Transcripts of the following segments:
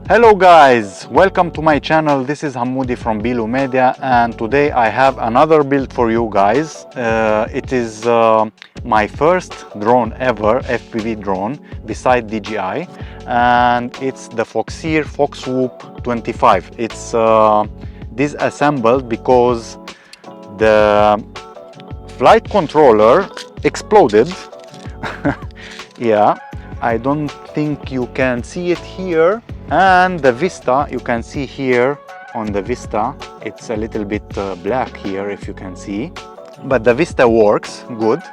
Hello guys, welcome to my channel. This is Hamoudi from Bilu Media, and today I have another build for you guys. It is my first drone ever, FPV drone, beside DJI, and it's the Foxeer Foxwhoop 25. It's disassembled because the flight controller exploded. Yeah, I don't think you can see it here. And the Vista, you can see here on the Vista, it's a little bit black here if you can see, but the Vista works good.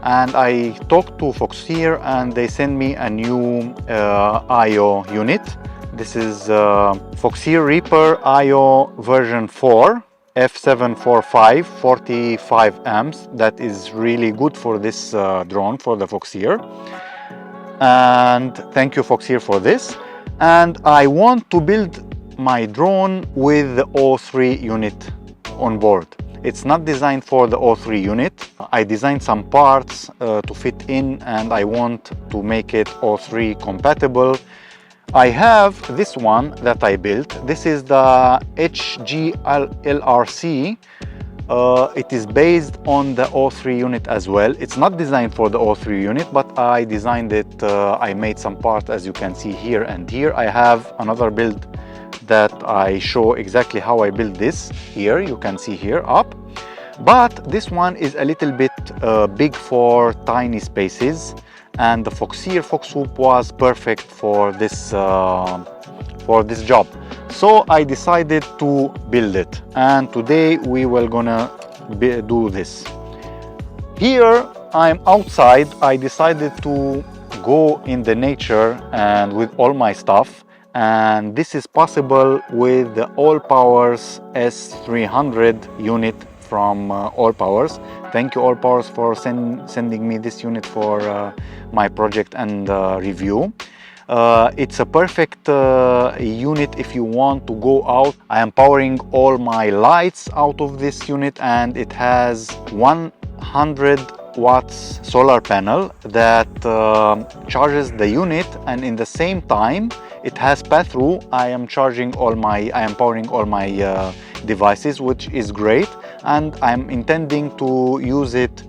And I talked to Foxeer and they sent me a new IO unit. This is Foxeer Reaper IO version 4 F745 45 amps. That is really good for this drone, for the Foxeer. And thank you Foxeer for this. And I want to build my drone with the O3 unit on board. It's not designed for the O3 unit. I designed some parts to fit in, and I want to make it O3 compatible. I have this one that I built. This is the HGLRC. It is based on the O3 unit as well. It's not designed for the O3 unit, but I designed it. I made some parts, as you can see here and here. I have another build that I show exactly how I built this. Here you can see here up, but this one is a little bit big for tiny spaces, and the Foxeer Foxwhoop was perfect for this job. So I decided to build it, and today we will gonna do this. Here I'm outside. I decided to go in the nature and with all my stuff, and this is possible with the All Powers S300 unit from All Powers. Thank you All Powers for sending me this unit for my project and review. It's a perfect unit if you want to go out. I am powering all my lights out of this unit, and it has 100 watts solar panel that charges the unit, and in the same time it has pass-through. I am powering all my devices, which is great, and I'm intending to use it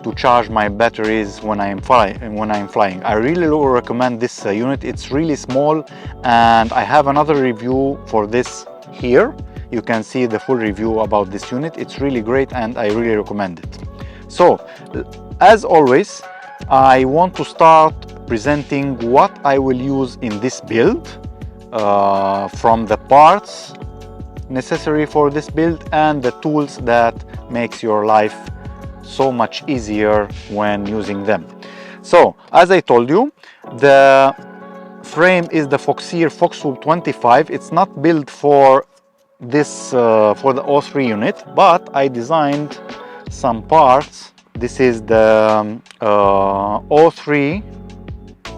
to charge my batteries when I'm flying. I really recommend this unit. It's really small, and I have another review for this here. You can see the full review about this unit. It's really great, and I really recommend it. So, as always, I want to start presenting what I will use in this build, from the parts necessary for this build and the tools that makes your life so much easier when using them. So, as I told you, the frame is the Foxeer Foxwhoop 25. It's not built for this for the O3 unit, but I designed some parts. This is the O3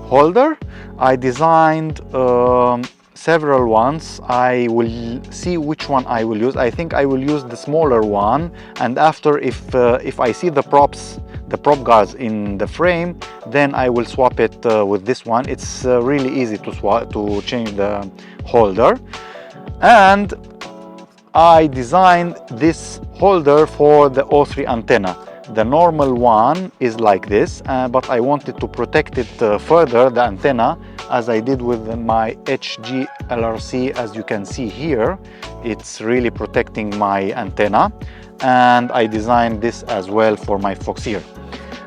holder. I designed several ones. I will see which one I will use. I think I will use the smaller one, and after if I see the prop guards in the frame, then I will swap it with this one. It's really easy to change the holder. And I designed this holder for the O3 antenna. The normal one is like this, but I wanted to protect it further, the antenna, as I did with my HGLRC. As you can see here, it's really protecting my antenna, and I designed this as well for my Foxeer.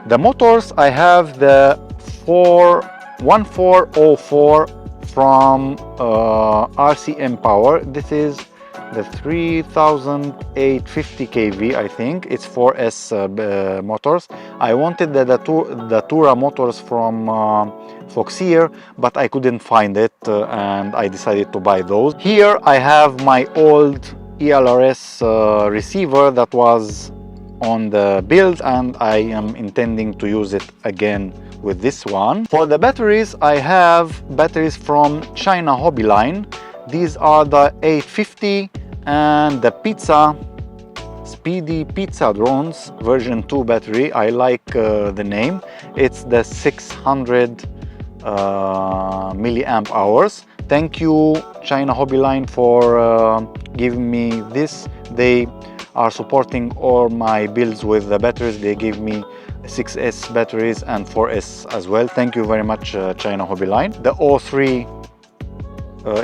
The motors, I have the 1404 from RCM Power. This is the 3850 kV, I think. It's 4S motors. I wanted the Datura motors from Foxeer, but I couldn't find it, and I decided to buy those. Here I have my old ELRS receiver that was on the build, and I am intending to use it again with this one. For the batteries, I have batteries from China Hobby Line. These are the 850 and the Speedy Pizza Drones version 2 battery. I like the name. It's the 600 milliamp hours. Thank you China Hobby Line for giving me this. They are supporting all my builds with the batteries. They gave me 6S batteries and 4S as well. Thank you very much China Hobby Line. The O3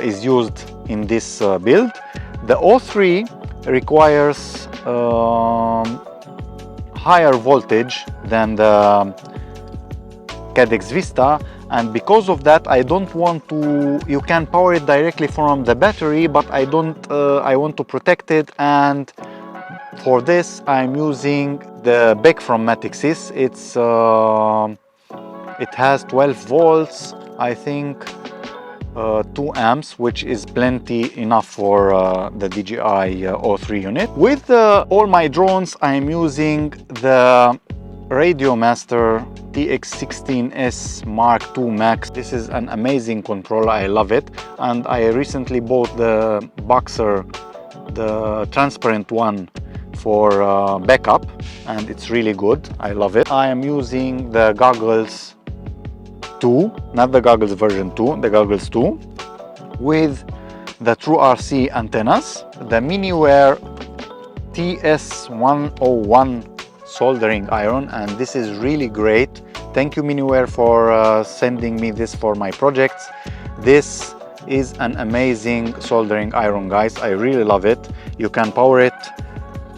is used in this build. The O3 requires higher voltage than the CADDX VISTA, and because of that I don't want to, you can power it directly from the battery, but I want to protect it, and for this I'm using the BEC from Matixis. It has 12 volts, I think 2 amps, which is plenty enough for the DJI O3 unit. With all my drones I'm using the RADIOMASTER Tx16S II MAX. This is an amazing controller, I love it, and I recently bought the Boxer, the transparent one, for backup, and it's really good. I love it. I am using the goggles 2, not the goggles version 2, the goggles 2, with the True RC antennas, the MINIWARE TS101 soldering iron, and this is really great. Thank you MINIWARE for sending me this for my projects. This is an amazing soldering iron, guys. I really love it. You can power it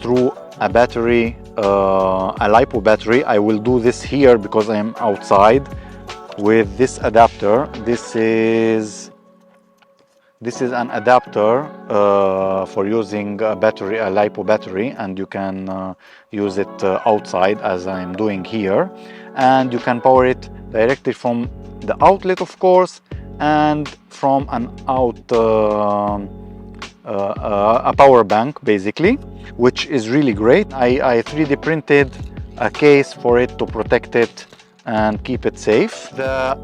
through a battery, a LiPo battery. I will do this here because I am outside with this adapter. This is an adapter for using a battery, a LiPo battery, and you can use it outside as I'm doing here, and you can power it directly from the outlet, of course, and from an a power bank, basically, which is really great. I 3D printed a case for it to protect it and keep it safe. The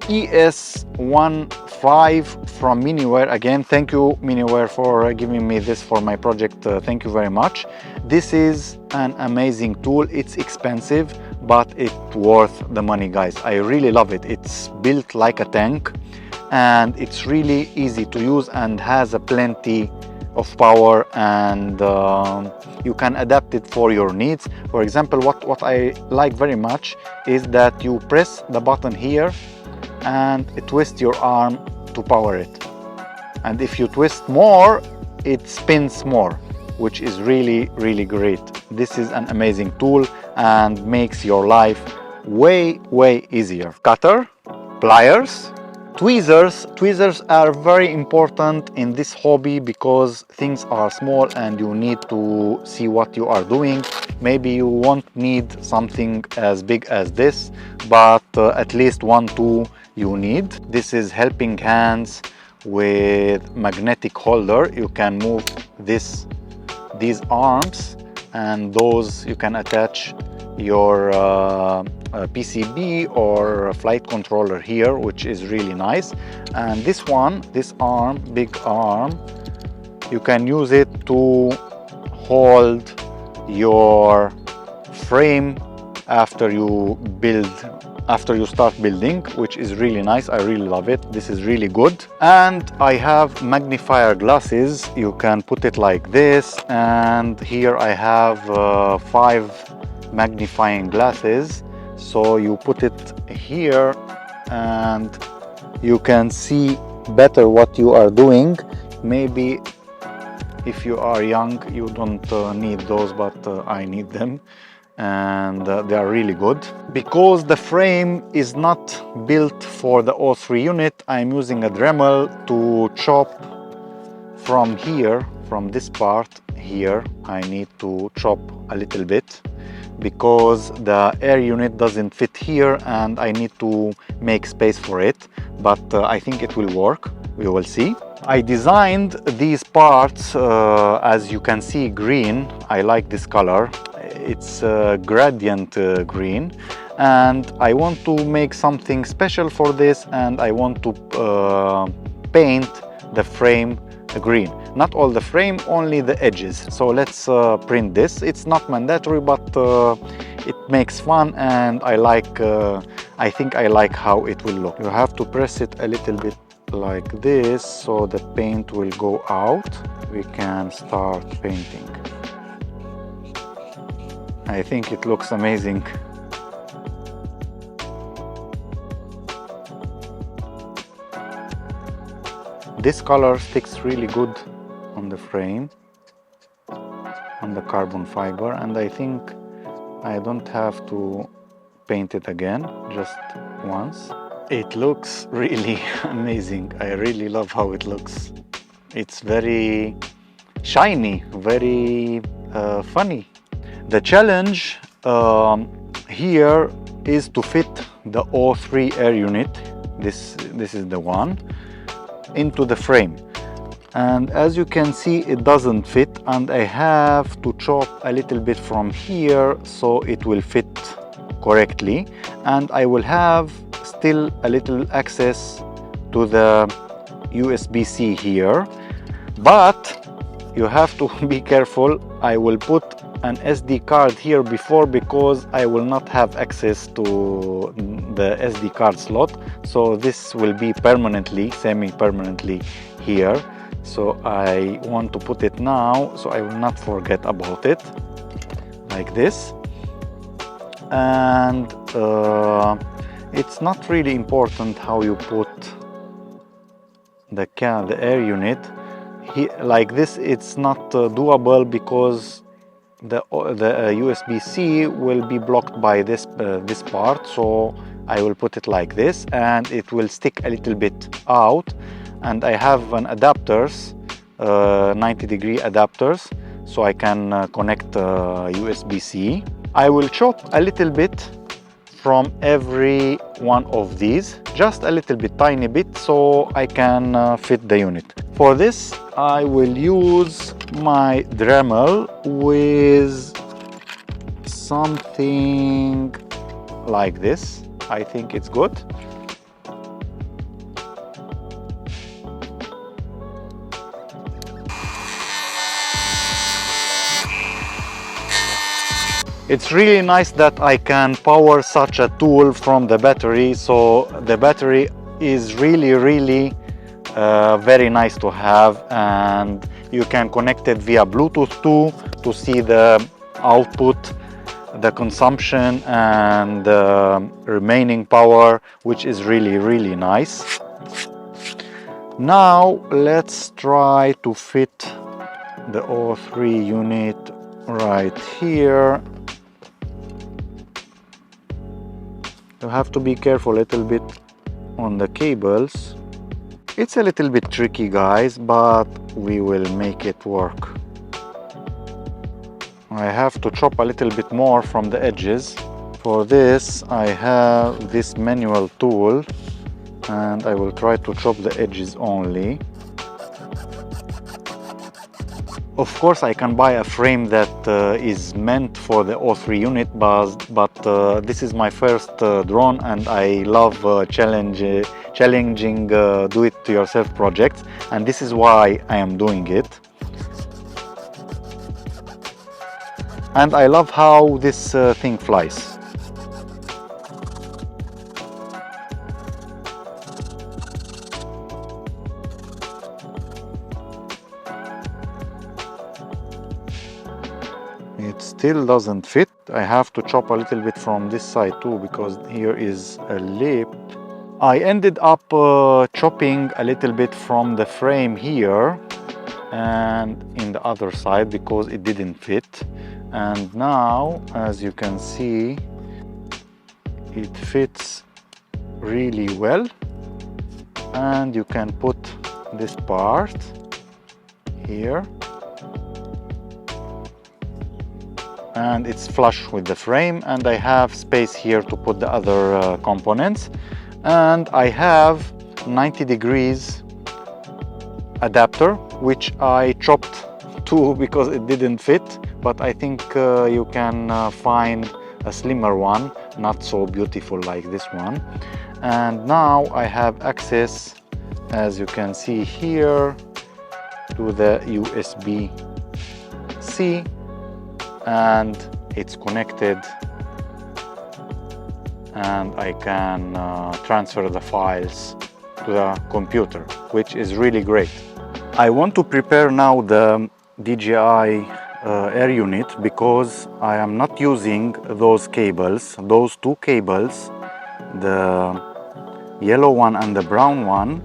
ES15 from MINIWARE, again, thank you MINIWARE for giving me this for my project. Thank you very much. This is an amazing tool. It's expensive, but it's worth the money, guys. I really love it. It's built like a tank, and it's really easy to use and has a plenty of power, and you can adapt it for your needs. For example, what I like very much is that you press the button here and it twists your arm to power it, and if you twist more it spins more, which is really great. This is an amazing tool and makes your life way easier. Cutter, pliers, tweezers. Tweezers are very important in this hobby because things are small and you need to see what you are doing. Maybe you won't need something as big as this, but at least 1-2 you need. This is helping hands with magnetic holder. You can move these arms, and those you can attach your PCB or flight controller here, which is really nice. And this one, this arm, big arm, you can use it to hold your frame after you start building, which is really nice. I really love it. This is really good. And I have magnifier glasses. You can put it like this, and here I have 5 magnifying glasses. So you put it here and you can see better what you are doing. Maybe if you are young you don't need those, but I need them, and they are really good. Because the frame is not built for the O3 unit, I'm using a Dremel to chop from here, from this part here. I need to chop a little bit because the air unit doesn't fit here and I need to make space for it, but I think it will work. We will see. I designed these parts as you can see green. I like this color. It's gradient green, and I want to make something special for this, and I want to paint the frame green. Not all the frame, only the edges. So let's print this. It's not mandatory, but it makes fun, and I think I like how it will look. You have to press it a little bit like this, so the paint will go out. We can start painting. I think it looks amazing. This color sticks really good on the frame, on the carbon fiber, and I think I don't have to paint it again, just once. It looks really amazing. I really love how it looks. It's very shiny, very funny. The challenge here is to fit the O3 air unit, this is the one, into the frame. And as you can see, it doesn't fit, and I have to chop a little bit from here so it will fit correctly, and I will have still a little access to the USB-C here. But you have to be careful. I will put an SD card here before, because I will not have access to the SD card slot, so this will be permanently, semi-permanently here. So I want to put it now so I will not forget about it, like this. And it's not really important how you put the air unit like this. It's not doable, because the USB-C will be blocked by this part. So I will put it like this, and it will stick a little bit out. And I have an adapters, 90-degree adapters, so I can connect USB-C. I will chop a little bit from every one of these, just a little bit, tiny bit, so I can fit the unit. For this, I will use my Dremel with something like this. I think it's good. It's really nice that I can power such a tool from the battery. So the battery is really very nice to have, and you can connect it via Bluetooth too to see the output, the consumption, and the remaining power, which is really nice. Now let's try to fit the O3 unit right here. You have to be careful a little bit on the cables. It's a little bit tricky, guys, but we will make it work. I have to chop a little bit more from the edges. For this, I have this manual tool, and I will try to chop the edges only. Of course, I can buy a frame that is meant for the O3 unit, but this is my first drone, and I love challenging do-it-yourself projects, and this is why I am doing it. And I love how this thing flies. It still doesn't fit. I have to chop a little bit from this side too, because here is a lip. I ended up chopping a little bit from the frame here and in the other side, because it didn't fit. And now, as you can see, it fits really well, and you can put this part here, and it's flush with the frame, and I have space here to put the other components. And I have 90 degrees adapter, which I chopped too because it didn't fit, but I think you can find a slimmer one, not so beautiful like this one. And now I have access, as you can see here, to the USB-C, and it's connected, and I can transfer the files to the computer, which is really great. I want to prepare now the DJI air unit because I am not using those cables. Those two cables, the yellow one and the brown one,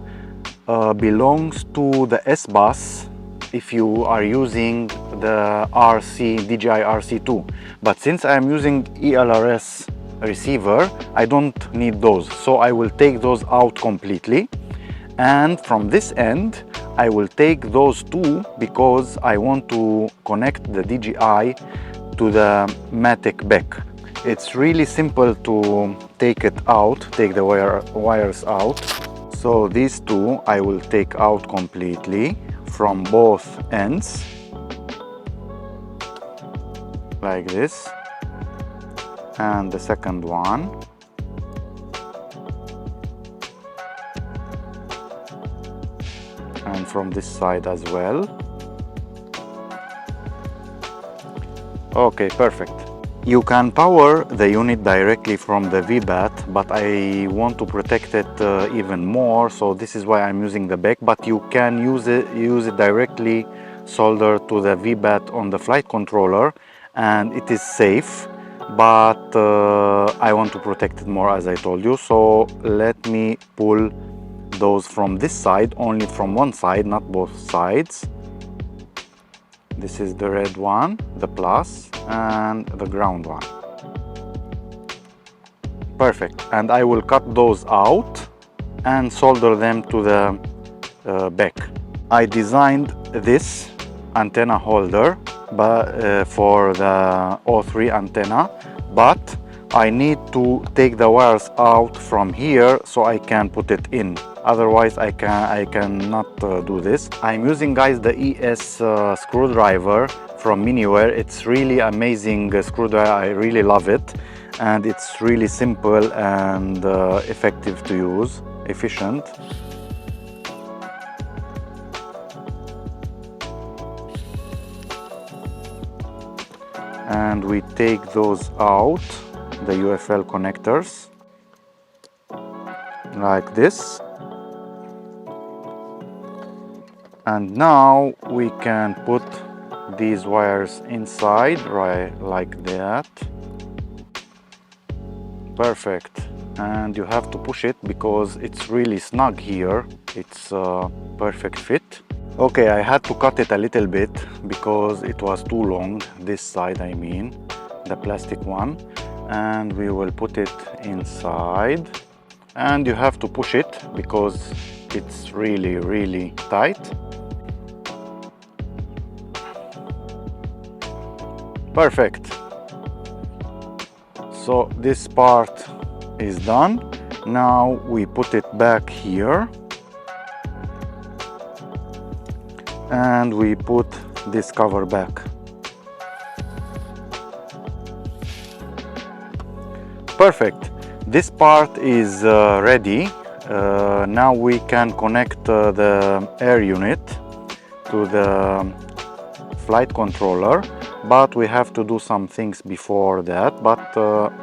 belongs to the S-Bus if you are using the DJI RC2. But since I am using ELRS receiver, I don't need those, so I will take those out completely, and from this end I will take those two because I want to connect the DJI to the Matic back. It's really simple to take it out, take the wires out. So these two I will take out completely from both ends, like this, and the second one. And from this side as well. Okay, perfect. You can power the unit directly from the VBAT, but I want to protect it even more, so this is why I'm using the back. But you can use it directly soldered to the VBAT on the flight controller, and it is safe. But I want to protect it more, as I told you. So let me pull those from this side, only from one side, not both sides. This is the red one, the plus, and the ground one. Perfect. And I will cut those out and solder them to the back. I designed this antenna holder for the O3 antenna, but I need to take the wires out from here so I can put it in. Otherwise I cannot do this. I'm using, guys, the ES screwdriver from MINIWARE. It's really amazing screwdriver. I really love it, and it's really simple and effective to use, efficient. And we take those out, the UFL connectors, like this. And now we can put these wires inside, right, like that. Perfect. And you have to push it because it's really snug here. It's a perfect fit. Okay, I had to cut it a little bit because it was too long, this side I mean, the plastic one. And we will put it inside. And you have to push it because it's really, really tight. Perfect. So this part is done. Now we put it back here. And we put this cover back. Perfect. This part is ready. Now we can connect the air unit to the flight controller, but we have to do some things before that. But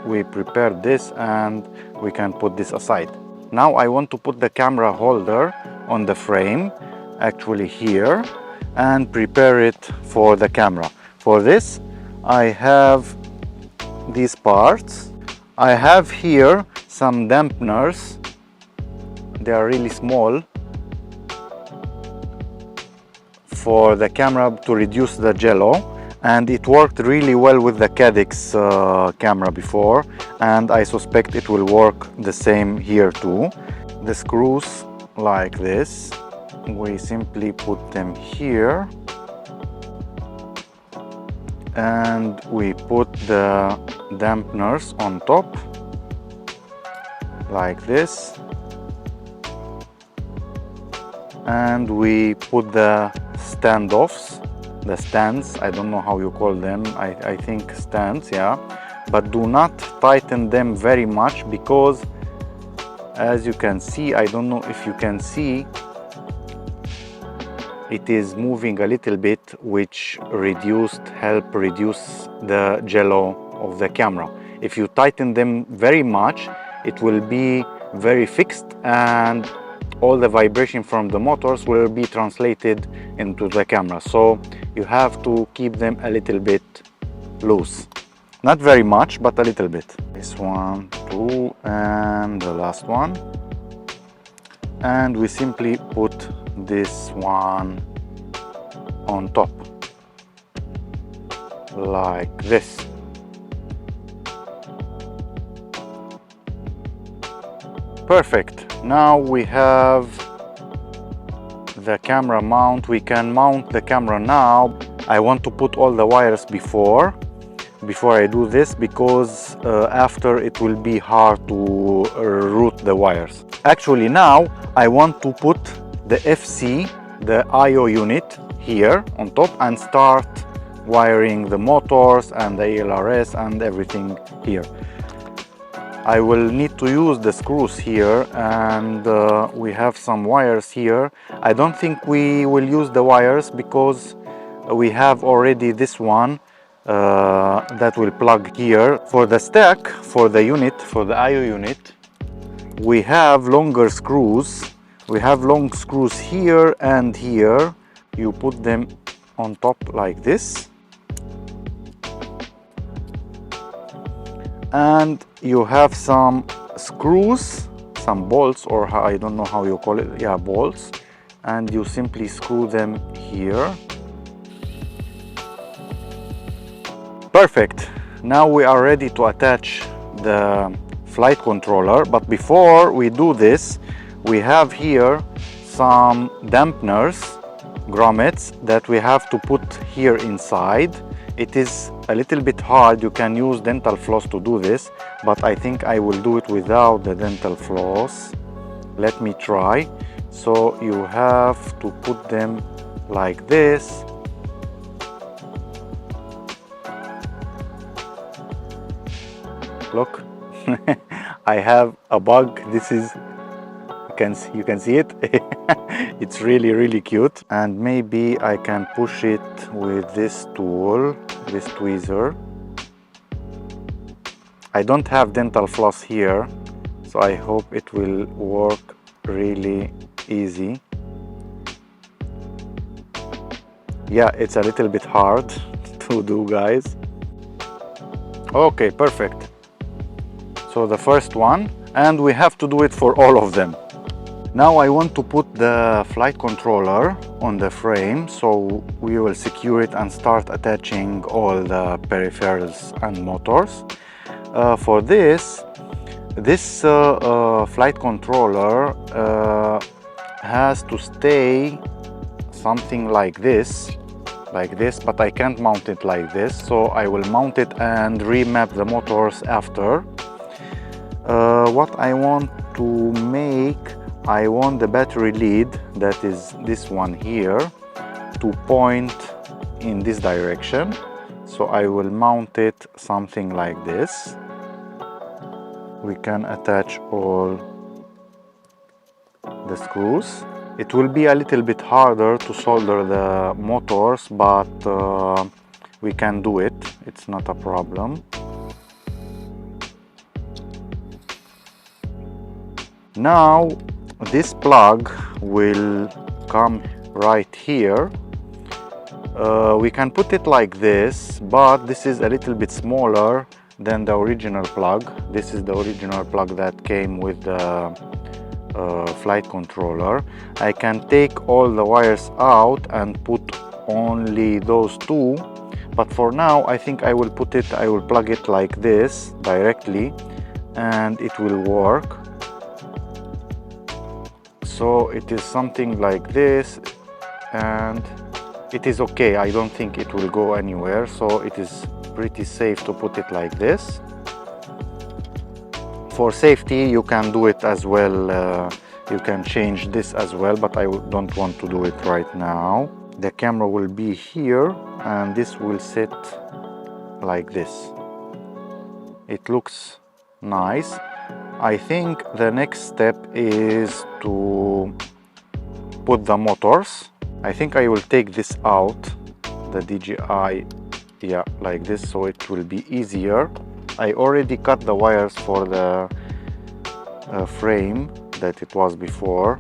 we prepared this and we can put this aside. Now I want to put the camera holder on the frame, actually here, and prepare it for the camera. For this I have these parts. I have here some dampeners. They are really small for the camera to reduce the jello, and it worked really well with the CADDX camera before, and I suspect it will work the same here too. The screws like this, we simply put them here and we put the dampeners on top like this, and we put the standoffs, the stands, I don't know how you call them, I think stands, yeah, but do not tighten them very much because, as you can see, I don't know if you can see, it is moving a little bit, which help reduce the jello of the camera. If you tighten them very much, it will be very fixed and all the vibration from the motors will be translated into the camera. So you have to keep them a little bit loose. Not very much, but a little bit. This one, two, and the last one. And we simply put this one on top, like this. Perfect. Now we have the camera mount. We can mount the camera now. I want to put all the wires before I do this, because after it will be hard to route the wires. Actually, now I want to put the FC, the I/O unit, here on top and start wiring the motors and the ALRS and everything here. I will need to use the screws here, and we have some wires here. I don't think we will use the wires because we have already this one that will plug here. For the stack, for the unit, for the I/O unit, we have longer screws. We have long screws here and here. You put them on top like this. And you have some screws, some bolts, or I don't know how you call it, yeah, bolts, and you simply screw them here. Perfect. Now we are ready to attach the flight controller, but before we do this, we have here some dampeners, grommets, that we have to put here inside. It is a little bit hard. You can use dental floss to do this, but I think I will do it without the dental floss. Let me try. So you have to put them like this. Look, I have a bug. This is, you can see it. It's really cute. And maybe I can push it with this tool, this tweezer. I don't have dental floss here, so I hope it will work really easy. Yeah, it's a little bit hard to do, guys. Okay, perfect. So the first one, and we have to do it for all of them. Now I want to put the flight controller on the frame, so we will secure it and start attaching all the peripherals and motors. For this flight controller has to stay something like this, but I can't mount it like this, so I will mount it and remap the motors after. What I want to make, I want the battery lead, that is this one here, to point in this direction. So I will mount it something like this. We can attach all the screws. It will be a little bit harder to solder the motors, but we can do it. It's not a problem. Now this plug will come right here. We can put it like this, but this is a little bit smaller than the original plug. This is the original plug that came with the flight controller. I can take all the wires out and put only those two, but for now I think I will plug it like this directly, and it will work. So it is something like this, and it is okay. I don't think it will go anywhere, so it is pretty safe to put it like this. For safety, you can do it as well. You can change this as well, but I don't want to do it right now. The camera will be here, and this will sit like this. It looks nice. I think the next step is to put the motors. I think I will take this out, the DJI, yeah, like this, so it will be easier. I already cut the wires for the frame that it was before.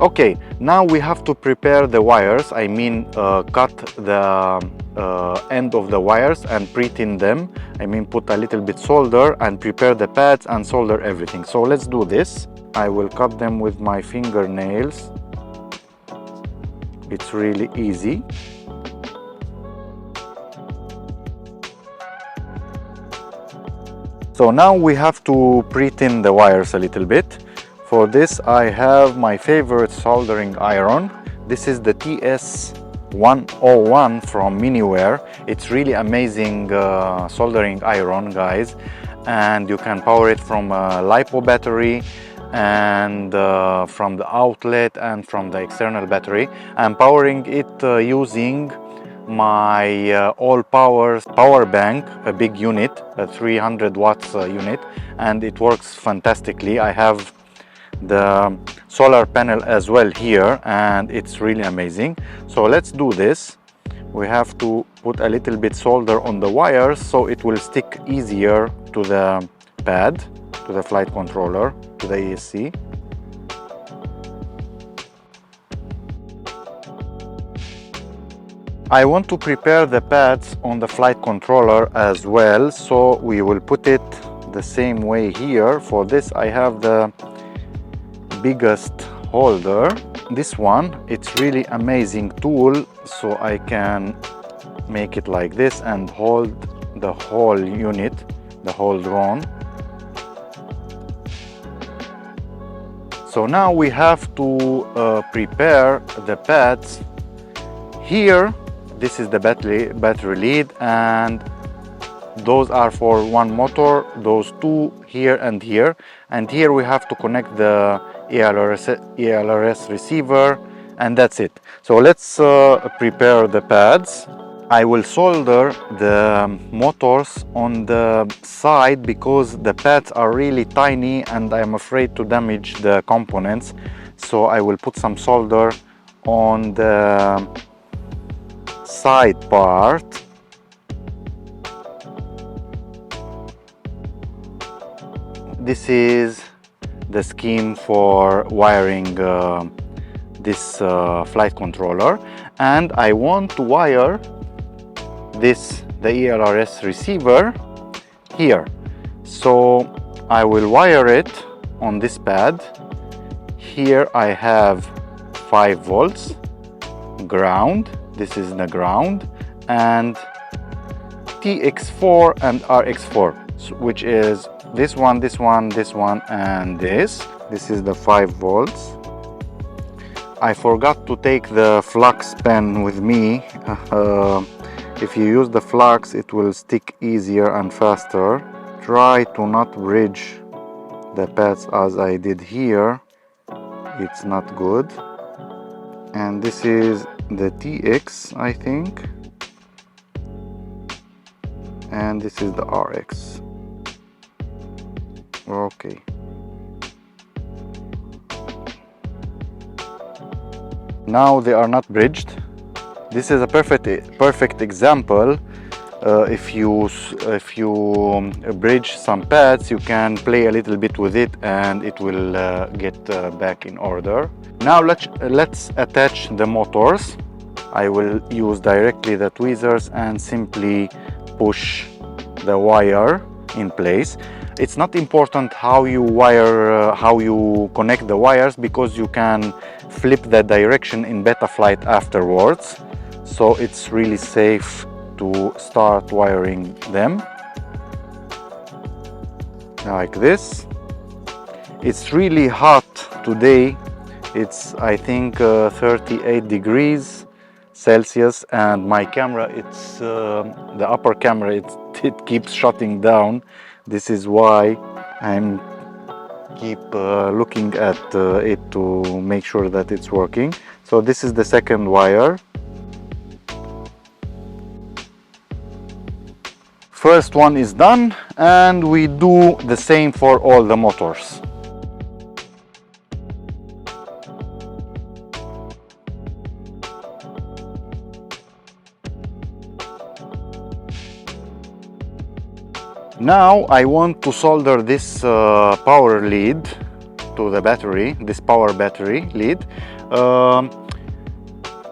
Okay, now we have to prepare the wires. I mean, cut the end of the wires and pre-tin them. I mean, put a little bit solder and prepare the pads and solder everything. So let's do this. I will cut them with my fingernails. It's really easy. So now we have to pre-tin the wires a little bit. For this I have my favorite soldering iron. This is the TS101 from MINIWARE. It's really amazing soldering iron, guys, and you can power it from a LiPo battery and from the outlet and from the external battery. I'm powering it using my all-power power bank, a big unit, a 300 watts unit, and it works fantastically. I have the solar panel as well here, and it's really amazing. So let's do this. We have to put a little bit solder on the wires so it will stick easier to the pad, to the flight controller, to the ESC. I want to prepare the pads on the flight controller as well, so we will put it the same way here. For this I have the biggest holder. This one, it's really amazing tool, so I can make it like this and hold the whole unit, the whole drone. So now we have to prepare the pads. Here, this is the battery lead, and those are for one motor, those two here and here. And here we have to connect the ELRS receiver, and that's it. So let's prepare the pads. I will solder the motors on the side because the pads are really tiny and I'm afraid to damage the components. So I will put some solder on the side part. This is the scheme for wiring this flight controller, and I want to wire this, the ELRS receiver, here. So I will wire it on this pad. Here I have 5 volts ground. This is the ground, and TX4 and RX4, which is this one, this one, this one, and this. This is the 5 volts. I forgot to take the Flux pen with me. If you use the Flux, it will stick easier and faster. Try to not bridge the pads as I did here. It's not good. And this is the TX, I think. And this is the RX. Okay. Now they are not bridged. This is a perfect example. If you bridge some pads, you can play a little bit with it and it will get back in order. Now let's attach the motors. I will use directly the tweezers and simply push the wire in place. It's not important how you wire, how you connect the wires, because you can flip the direction in beta flight afterwards. So it's really safe to start wiring them like this. It's really hot today. It's, I think, 38 degrees Celsius, and my camera, it's the upper camera, it keeps shutting down. This is why I'm keep looking at it to make sure that it's working. So this is the second wire. First one is done, and we do the same for all the motors. Now I want to solder this power lead to the battery, this power battery lead,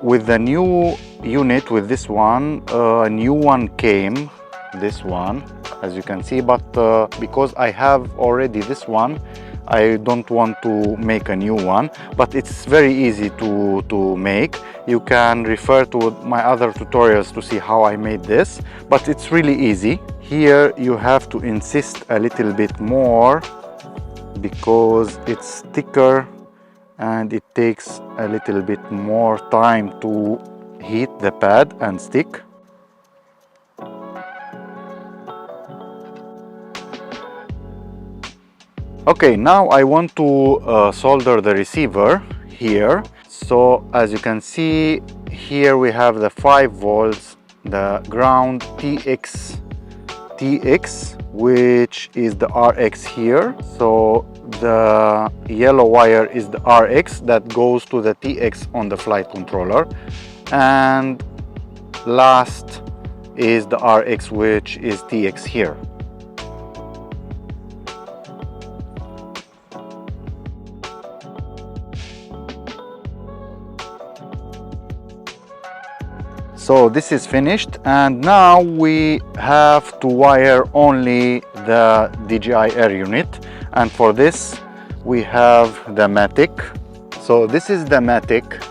With the new unit, with this one, a new one came, this one, as you can see, but because I have already this one, I don't want to make a new one, but it's very easy to make. You can refer to my other tutorials to see how I made this, but it's really easy. Here you have to insist a little bit more because it's thicker and it takes a little bit more time to heat the pad and stick. Okay, now I want to solder the receiver here. So as you can see, here we have the 5 volts, the ground Tx, which is the RX here. So the yellow wire is the RX that goes to the Tx on the flight controller. And last is the RX, which is Tx here. So this is finished, and now we have to wire only the DJI Air unit, and for this we have the Matic. So this is the Matic.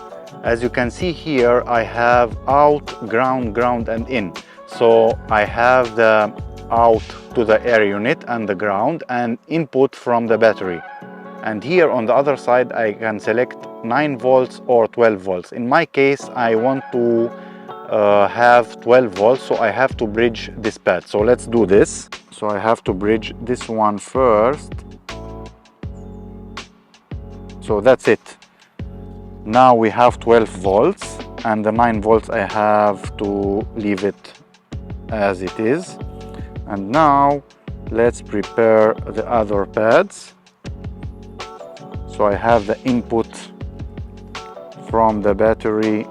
As you can see here, I have out, ground, and in. So I have the out to the air unit and the ground and input from the battery. And here on the other side I can select 9 volts or 12 volts. In my case I want to have 12 volts, so I have to bridge this pad. So let's do this. So I have to bridge this one first. So that's it. Now we have 12 volts, and the 9 volts I have to leave it as it is. And now let's prepare the other pads. So I have the input from the battery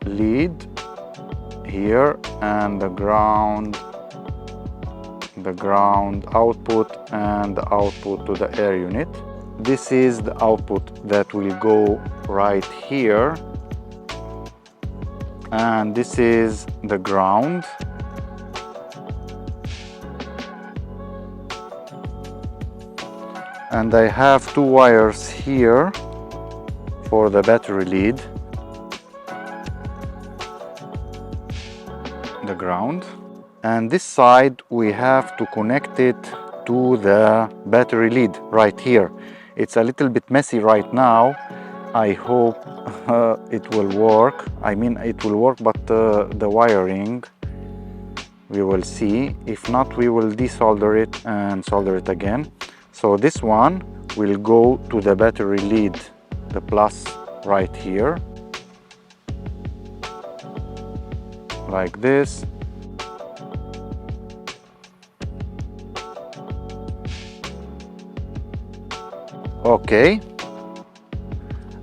lead here, and the ground output, and the output to the air unit. This is the output that will go right here, and this is the ground. And I have 2 wires here for the battery lead, the ground, and this side we have to connect it to the battery lead right here. It's a little bit messy right now. I hope it will work. I mean, it will work, but the wiring, we will see. If not, we will desolder it and solder it again. So this one will go to the battery lead, the plus right here, like this. Okay,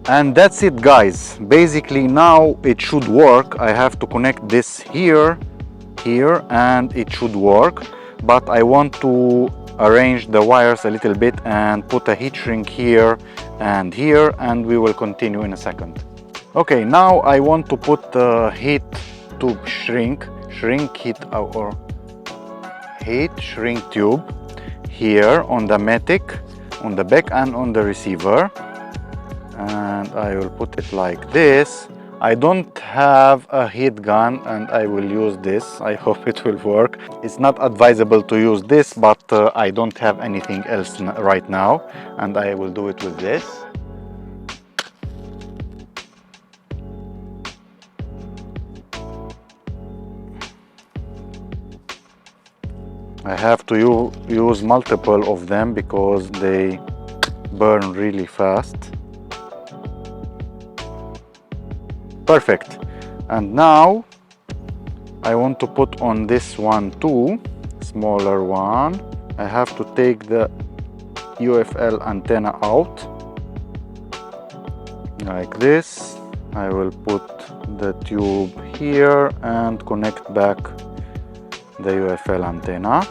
and that's it, guys. Basically now it should work. I have to connect this here, and it should work, but I want to arrange the wires a little bit and put a heat shrink here, and we will continue in a second. Okay, now I want to put the heat tube shrink tube here on the Matic, on the back and on the receiver, and I will put it like this. I don't have a heat gun and I will use this. I hope it will work. It's not advisable to use this, but I don't have anything else right now, and I will do it with this. I have to use multiple of them because they burn really fast. Perfect. And now I want to put on this one too, smaller one. I have to take the UFL antenna out like this. I will put the tube here and connect back the UFL antenna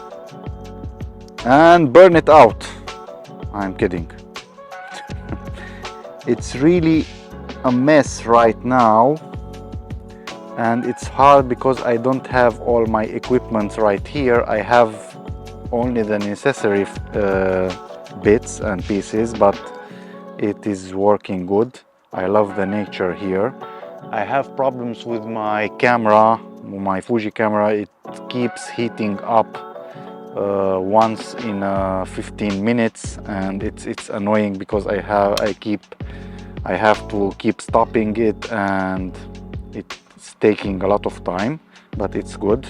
and burn it out. I'm kidding. It's really a mess right now, and it's hard because I don't have all my equipment right here. I have only the necessary bits and pieces, but it is working good. I love the nature here. I have problems with my camera, my Fuji camera. It keeps heating up once in 15 minutes, and it's annoying because I have to keep stopping it, and it's taking a lot of time, but it's good.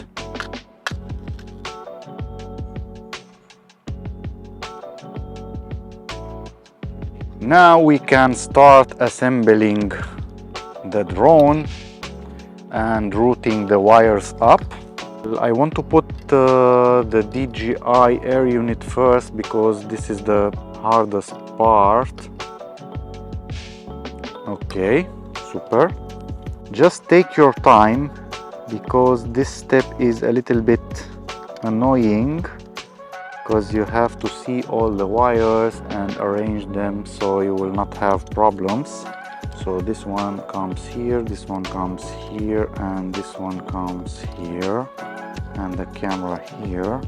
Now we can start assembling the drone and routing the wires up. I want to put the DJI air unit first because this is the hardest part. Okay, super. Just take your time because this step is a little bit annoying, because you have to see all the wires and arrange them so you will not have problems. So this one comes here, this one comes here, and this one comes here, and the camera here.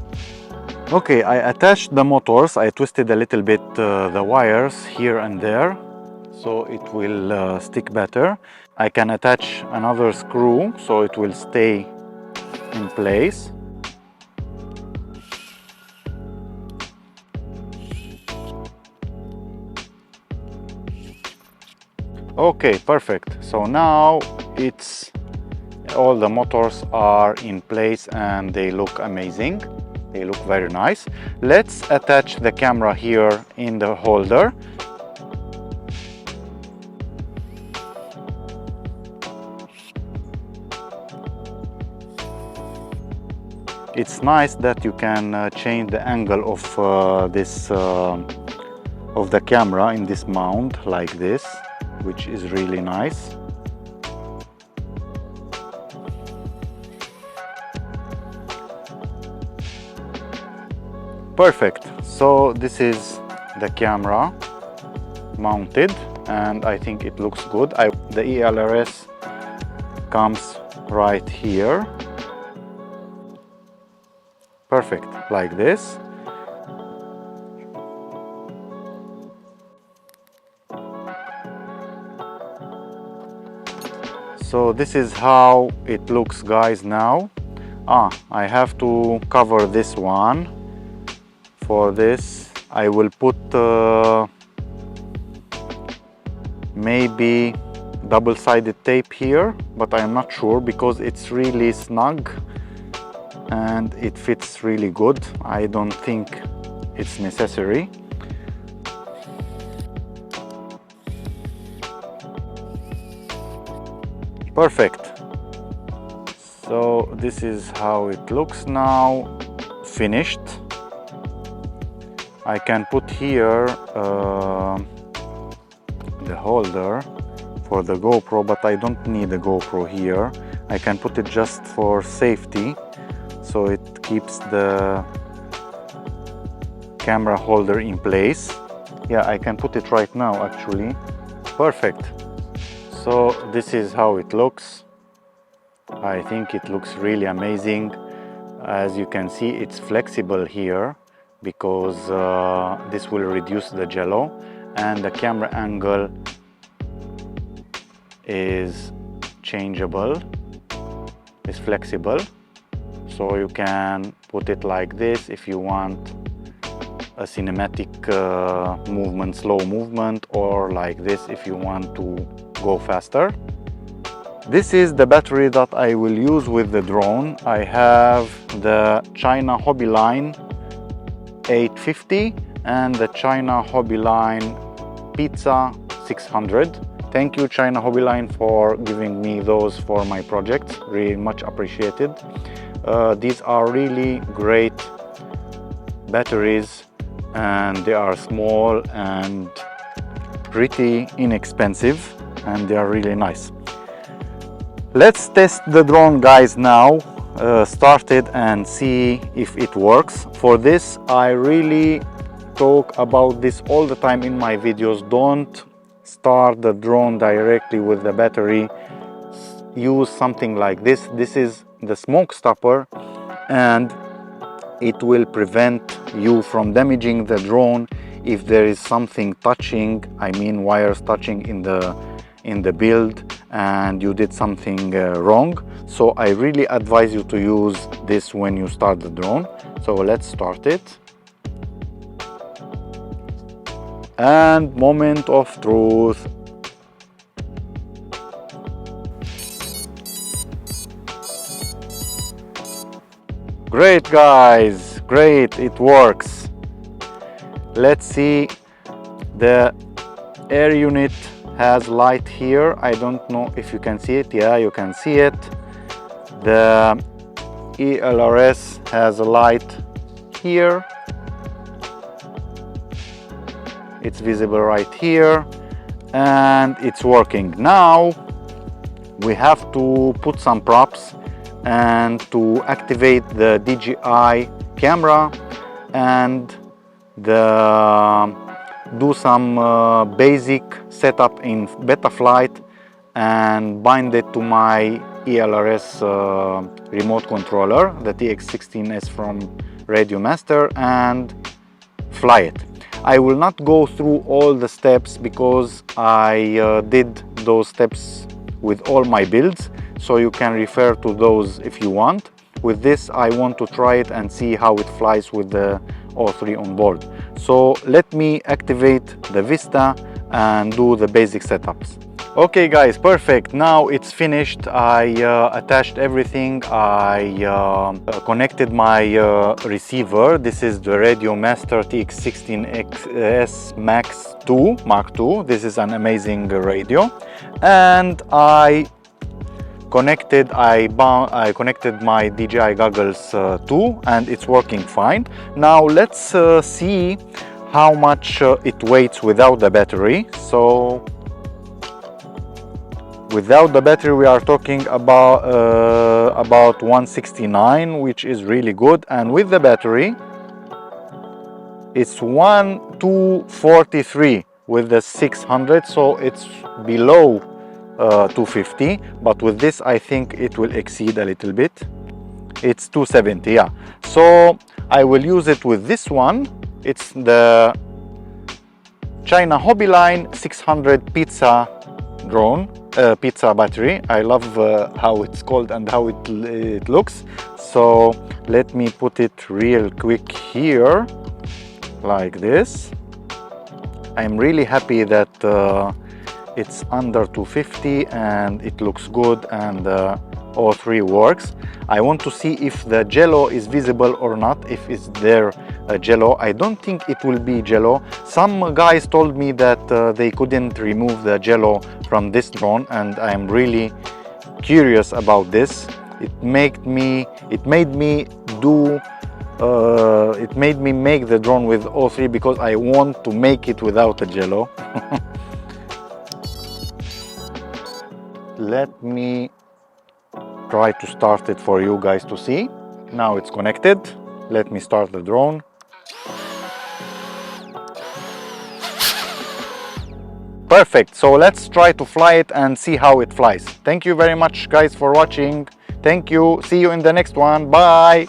Okay, I attached the motors. I twisted a little bit the wires here and there so it will stick better. I can attach another screw so it will stay in place. Okay, perfect. So now all the motors are in place and they look amazing. They look very nice. Let's attach the camera here in the holder. It's nice that you can change the angle of of the camera in this mount like this, which is really nice. Perfect. So this is the camera mounted and I think it looks good. The ELRS comes right here. Perfect, like this. So this is how it looks, guys, now. I have to cover this one. For this, I will put maybe double-sided tape here, but I'm not sure because it's really snug and it fits really good. I don't think it's necessary. Perfect. So this is how it looks now, finished. I can put here the holder for the GoPro, but I don't need a GoPro here. I can put it just for safety, so it keeps the camera holder in place. Yeah, I can put it right now actually. Perfect. So this is how it looks. I think it looks really amazing. As you can see, it's flexible here because this will reduce the jello, and the camera angle is changeable, is flexible, so you can put it like this if you want a cinematic movement, slow movement, or like this if you want to go faster. This is the battery that I will use with the drone. I have the China Hobby Line 850 and the China Hobby Line Pizza 600. Thank you, China Hobby Line, for giving me those for my project. Really much appreciated. These are really great batteries and they are small and pretty inexpensive and they are really nice. Let's test the drone, guys, now. Start it and see if it works. For this, I really talk about this all the time in my videos. Don't start the drone directly with the battery, use something like this. This is the smoke stopper, and it will prevent you from damaging the drone if there is something touching, I mean wires touching in the build and you did something wrong. So I really advise you to use this when you start the drone. So let's start it. And moment of truth. Great guys, great, it works. Let's see, the air unit has light here. I don't know if you can see it. Yeah, you can see it. The ELRS has a light here. It's visible right here and it's working. Now we have to put some props and to activate the DJI camera and do some basic setup in beta flight and bind it to my ELRS remote controller, the Tx16S from RadioMaster, and fly it. I will not go through all the steps because I did those steps with all my builds, so you can refer to those if you want. With this, I want to try it and see how it flies with the O3 on board. So let me activate the Vista and do the basic setups. Okay guys, perfect. Now it's finished. I attached everything. I connected my receiver. This is the RadioMaster Tx16S MAX 2 Mark II. This is an amazing radio. And I connected my DJI goggles too, and it's working fine. Now let's see how much it weighs without the battery. So without the battery we are talking about 169, which is really good, and with the battery it's 243 with the 600, so it's below 250, but with this I think it will exceed a little bit. It's 270, yeah. So I will use it with this one. It's the China Hobby Line 600 pizza drone, pizza battery. I love how it's called and how it looks. So let me put it real quick here like this. I'm really happy that it's under 250 and it looks good, and O3 works. I want to see if the jello is visible or not, if it's there jello. I don't think it will be jello. Some guys told me that they couldn't remove the jello from this drone, and I'm really curious about this. It made me make the drone with O3 because I want to make it without a jello. Let me try to start it for you guys to see. Now it's connected. Let me start the drone. Perfect. So let's try to fly it and see how it flies. Thank you very much guys for watching. Thank you. See you in the next one. Bye.